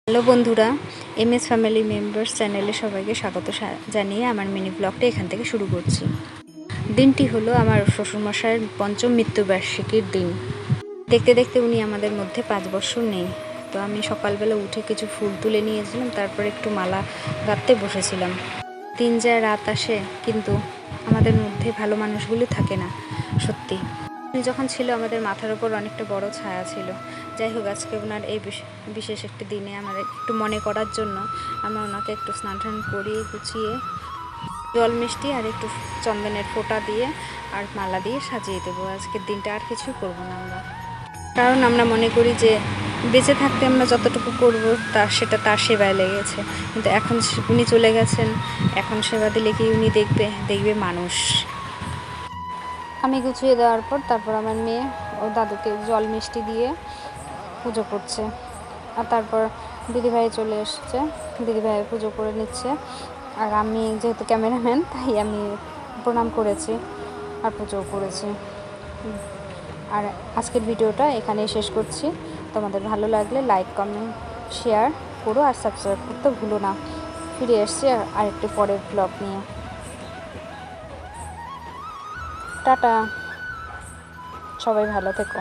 Hello বন্ধুরা, MS family members চ্যানেলে সবাইকে স্বাগত জানিয়ে আমার মিনি ব্লগটা এখান থেকে শুরু করছি। দিনটি হলো আমার শ্বশুরমশাইয়ের পঞ্চম মৃত্যুবার্ষিকীর দিন। দেখতে দেখতে উনি আমাদের মধ্যে 5 বছর নেই। তো আমি সকালবেলা উঠে কিছু ফুল তুলে নিয়েছিলাম, তারপর একটু মালা গাঁথতে বসেছিলাম। দিন যায় রাত আসে, কিন্তু আমাদের মধ্যে ভালো মানুষগুলি থাকে না। সত্যি উনি যখন ছিল আমাদের মাথার ওপর অনেকটা বড় ছায়া ছিল। যাই হোক, আজকে ওনার এই বিশেষ একটি দিনে আমাদের একটু মনে করার জন্য আমরা ওনাকে একটু স্নান টান করিয়ে গুছিয়ে জল মিষ্টি আর একটু চন্দনের ফোঁটা দিয়ে আর মালা দিয়ে সাজিয়ে দেবো। আজকের দিনটা আর কিছুই করব না আমরা, কারণ আমরা মনে করি যে বেঁচে থাকতে আমরা যতটুকু করব সেটা তার সেবায় লেগেছে। কিন্তু এখন উনি চলে গেছেন, এখন সেবা দিলে কি উনি দেখবে মানুষ। আমি গুছিয়ে দেওয়ার পর তারপর আমার মেয়ে ও দাদুকে জল মিষ্টি দিয়ে পুজো করছে, আর তারপর দিদিভাই চলে এসছে, দিদিভাই পুজো করে নিচ্ছে। আর আমি যেহেতু ক্যামেরাম্যান, তাই আমি প্রণাম করেছি আর পুজোও করেছি। আর আজকের ভিডিওটা এখানেই শেষ করছি। তোমাদের ভালো লাগলে লাইক, কমেন্ট, শেয়ার করো আর সাবস্ক্রাইব করতে ভুলো না। ফিরে এসছি আরেকটু পরের ব্লগ নিয়ে। টাটা, সবাই ভালো থেকো।